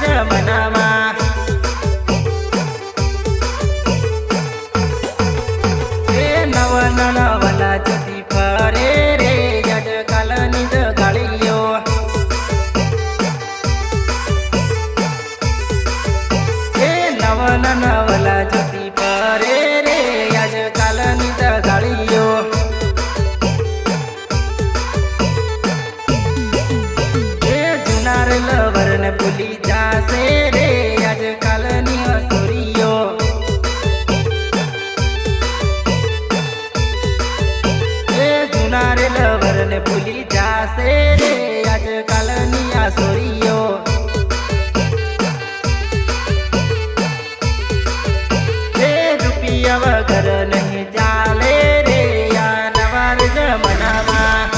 જમાનામાં એ નવલા જતી ફરે રે આજકાલની જગાડીઓ એ નવલા જતી ફરે રે આજકાલની જગાડીઓ લવર ને ભૂલી જાશે રે આજકાલની હસુરીઓ એ જૂના રે લવર ને ભૂલી જાશે રે આજકાલની હસુરીઓ એ રૂપિયા વગર નહીં ચાલે રે આ નવા જમાનામાં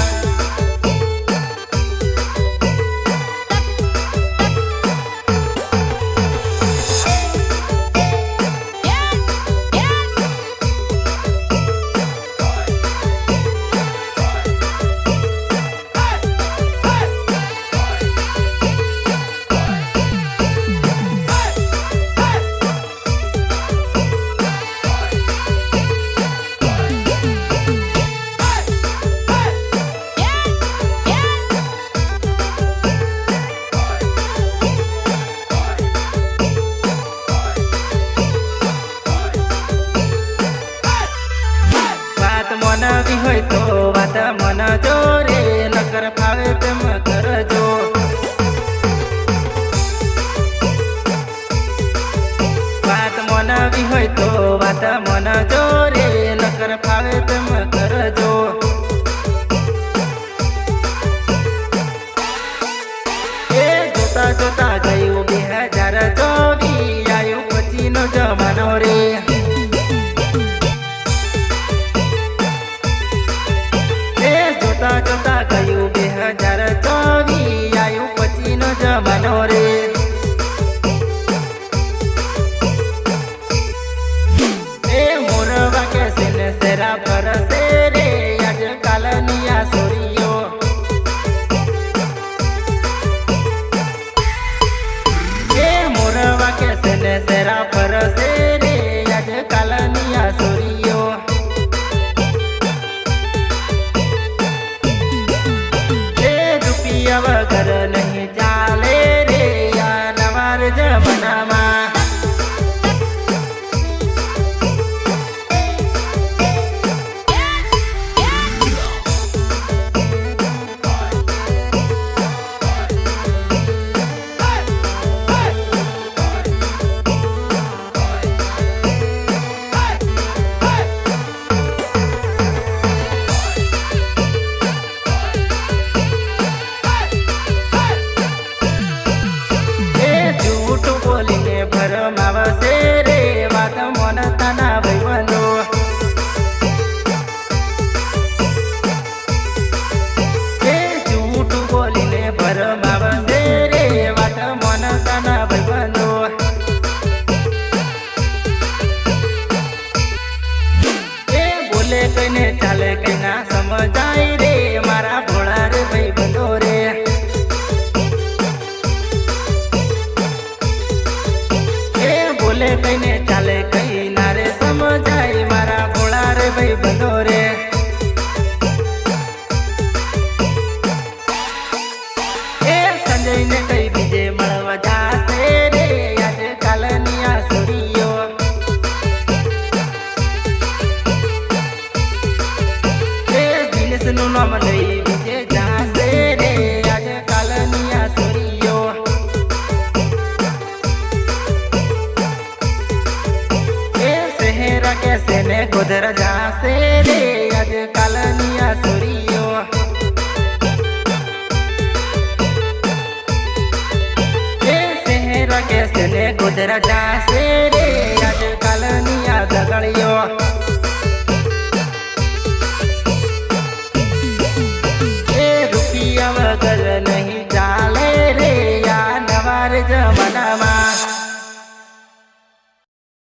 મનવી હોય તો વાત મન જો રે નકર ફાવે તેમ કરજો વાત મનવી હોય તો વાત મન જો રે નકર ફાવે તેમ કરજો એ જોતા જોતા ગયું 2024 આવ્યું પછીનો જમાનો રે જોતા જોતા ગયું 2024 આવ્યું પછીનો જમાનો રે એ મોરવા કે સેને સેરા પરસે રે આજકાલની આ સોરીઓ એ મોરવા કે સેને સેરા પરસે રે આજકાલની આ સોરીઓ વગર નહીં ચાલે રે આ નવા જમાનામાં ભરમાવશે રે વાત મોનતાના ભાઈબંધો એ જૂઠું બોલીને ભરમાવશે રે વાત મોનતાના ભાઈબંધો એ બોલે કઈને ચાલે કઈ ના સમજાય રે મારા ભોળા રે ભાઈબંધો રે બોલે કઈને ચાલે કઈ ના રે સમજાય મારા ભોળા રે ભાઈબંધો રે એ સંજયને કઈ બીજે મળવા જાશે રે આજકાલની આ સોરીઓ એ દિનેશનું નામ લઈ બીજે જાશે રે આજકાલની આ સોરીઓ कैसे ने गुजर जासे रे આજકાલની આ સોરીઓ એ શહેર कैसे ने गुजर जासे रे આજકાલની આ દગડીઓ